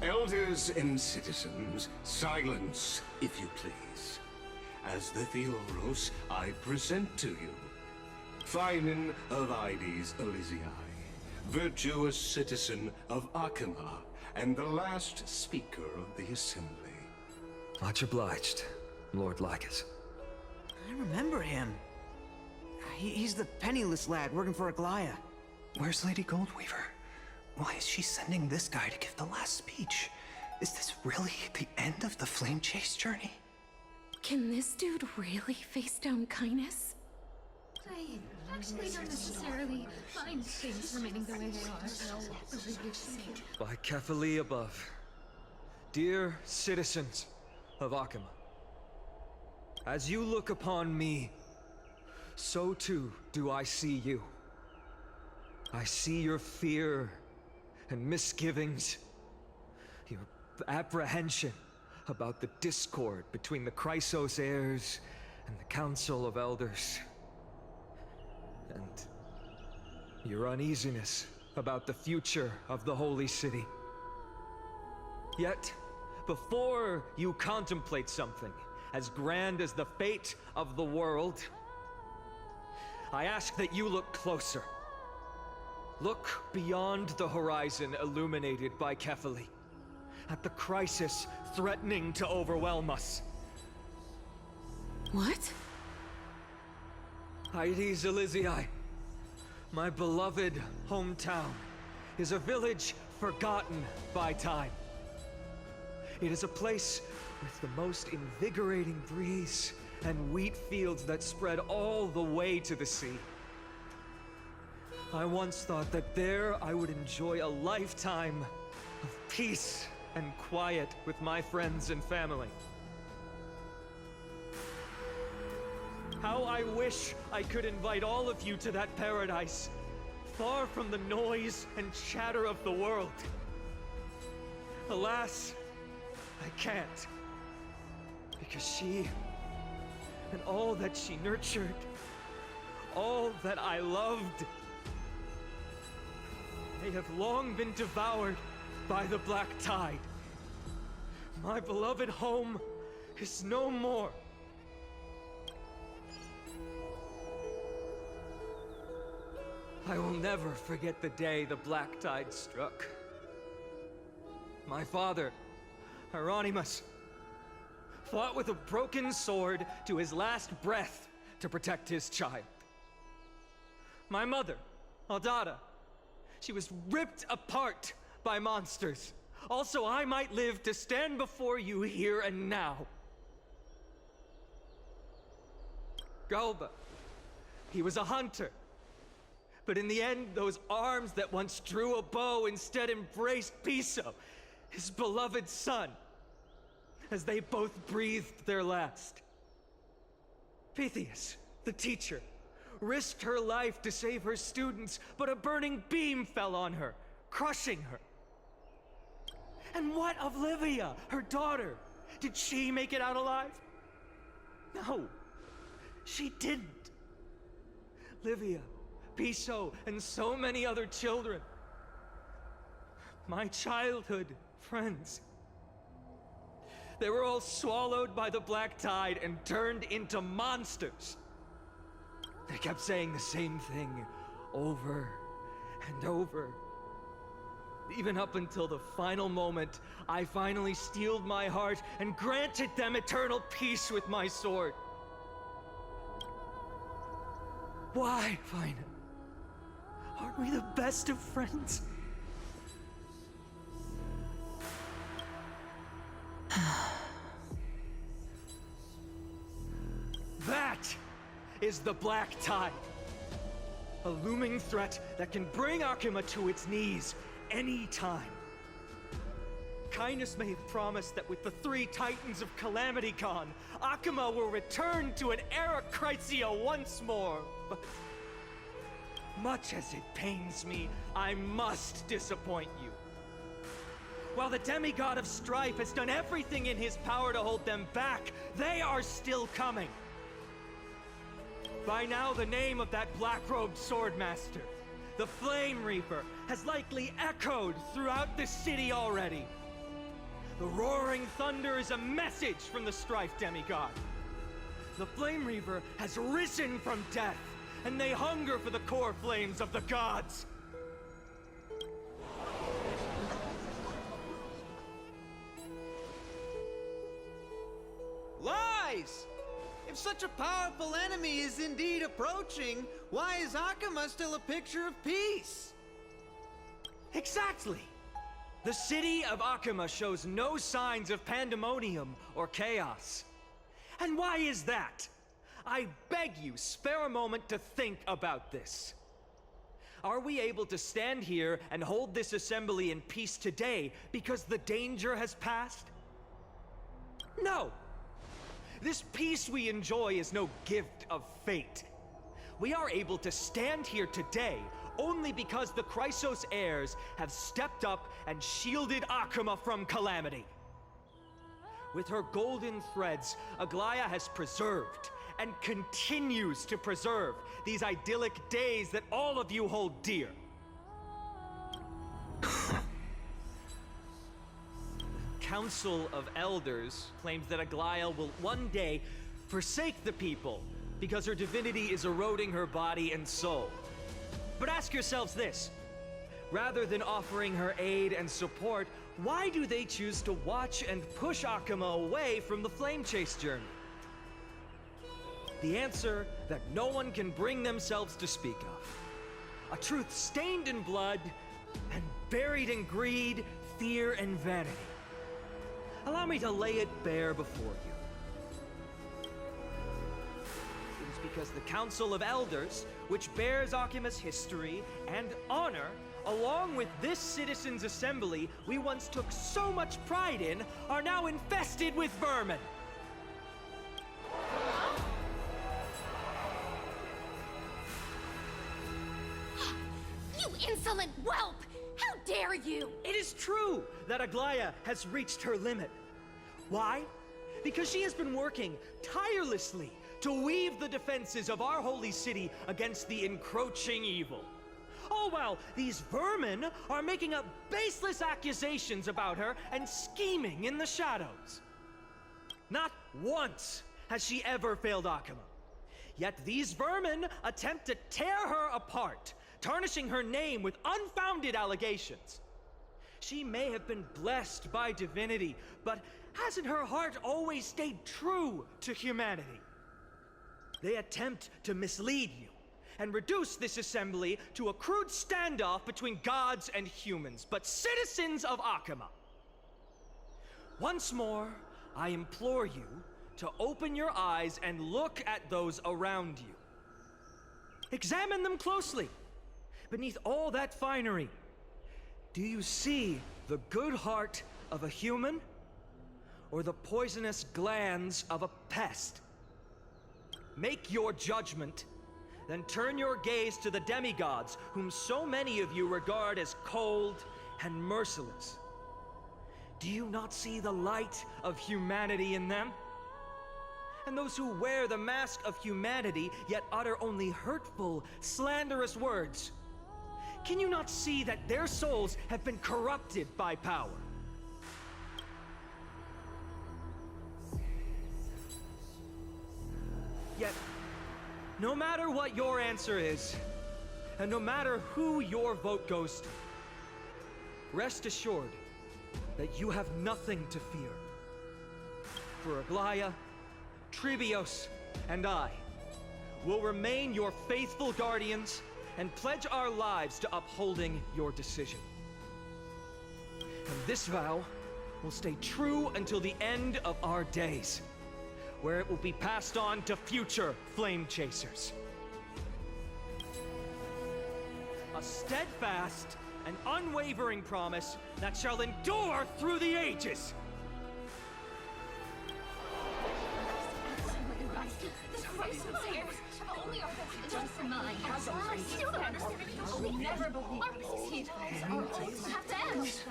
Elders and citizens, silence, if you please. As the Theoros, I present to you Phainon of Ides Elysiae, virtuous citizen of Okhema, and the last speaker of the assembly. Much obliged, Lord Lycus. I remember him. He's the penniless lad working for Aglaya. Where's Lady Goldweaver? Why is she sending this guy to give the last speech? Is this really the end of the Flame Chase journey? Can this dude really face down kindness? I actually don't necessarily find things remaining the way they are. By Kefali above, dear citizens of Okhema, as you look upon me, so too do I see you. I see your fear and misgivings, your apprehension about the discord between the Chrysos heirs and the Council of Elders, and your uneasiness about the future of the Holy City. Yet, before you contemplate something as grand as the fate of the world, I ask that you look closer. Look beyond the horizon illuminated by Kefali, at the crisis threatening to overwhelm us. What? Ides Elysiae, my beloved hometown, is a village forgotten by time. It is a place with the most invigorating breeze and wheat fields that spread all the way to the sea. I once thought that there I would enjoy a lifetime of peace and quiet with my friends and family. How I wish I could invite all of you to that paradise, far from the noise and chatter of the world. Alas, I can't. Because she, and all that she nurtured, all that I loved, they have long been devoured by the black tide. My beloved home is no more. I will never forget the day the black tide struck. My father, Hieronymus, fought with a broken sword to his last breath to protect his child. My mother, Aldada, she was ripped apart by monsters. Also, I might live to stand before you here and now. Galba, he was a hunter. But in the end, those arms that once drew a bow instead embraced Piso, his beloved son, as they both breathed their last. Pythias, the teacher, risked her life to save her students, but a burning beam fell on her, crushing her. And what of Livia, her daughter? Did she make it out alive? No, she didn't. Livia, Piso, and so many other children. My childhood friends. They were all swallowed by the black tide and turned into monsters. They kept saying the same thing over and over. Even up until the final moment, I finally steeled my heart and granted them eternal peace with my sword. Why, Phainon? Aren't we the best of friends? That is the black tide. A looming threat that can bring Okhema to its knees any time. Kindness may have promised that with the 3 Titans of Calamity gone, Okhema will return to an era Chrysia once more, but much as it pains me, I must disappoint you. While the demigod of strife has done everything in his power to hold them back, they are still coming. By now, the name of that black-robed swordmaster, the Flame Reaper, has likely echoed throughout the city already. The roaring thunder is a message from the Strife demigod. The Flame Reaver has risen from death, and they hunger for the core flames of the gods. Lies! If such a powerful enemy is indeed approaching, why is Okhema still a picture of peace? Exactly! The city of Okhema shows no signs of pandemonium or chaos. And why is that? I beg you, spare a moment to think about this. Are we able to stand here and hold this assembly in peace today because the danger has passed? No! This peace we enjoy is no gift of fate. We are able to stand here today only because the Chrysos heirs have stepped up and shielded Okhema from calamity. With her golden threads, Aglaya has preserved and continues to preserve these idyllic days that all of you hold dear. Council of Elders claims that Aglaya will one day forsake the people because her divinity is eroding her body and soul. But ask yourselves this. Rather than offering her aid and support, why do they choose to watch and push Okhema away from the Flame Chase journey? The answer that no one can bring themselves to speak of. A truth stained in blood and buried in greed, fear, and vanity. Allow me to lay it bare before you. It is because the Council of Elders, which bears Okhema's history and honor, along with this citizens' assembly we once took so much pride in, are now infested with vermin. You insolent whelp! How dare you! It is true that Aglaya has reached her limit. Why? Because she has been working tirelessly to weave the defenses of our holy city against the encroaching evil. All while these vermin are making up baseless accusations about her and scheming in the shadows. Not once has she ever failed Okhema. Yet these vermin attempt to tear her apart, tarnishing her name with unfounded allegations. She may have been blessed by divinity, but hasn't her heart always stayed true to humanity? They attempt to mislead you and reduce this assembly to a crude standoff between gods and humans, but citizens of Okhema. Once more, I implore you to open your eyes and look at those around you. Examine them closely. Beneath all that finery, do you see the good heart of a human or the poisonous glands of a pest? Make your judgment, then turn your gaze to the demigods whom so many of you regard as cold and merciless. Do you not see the light of humanity in them? And those who wear the mask of humanity yet utter only hurtful, slanderous words. Can you not see that their souls have been corrupted by power? Yet, no matter what your answer is, and no matter who your vote goes to, rest assured that you have nothing to fear. For Aglaya, Trivios, and I will remain your faithful guardians and pledge our lives to upholding your decision. And this vow will stay true until the end of our days, where it will be passed on to future flame chasers. A steadfast and unwavering promise that shall endure through the ages. The Chrysos heirs have only our best interests in mind. I still don't understand. We never believe our peace are always have to end. So,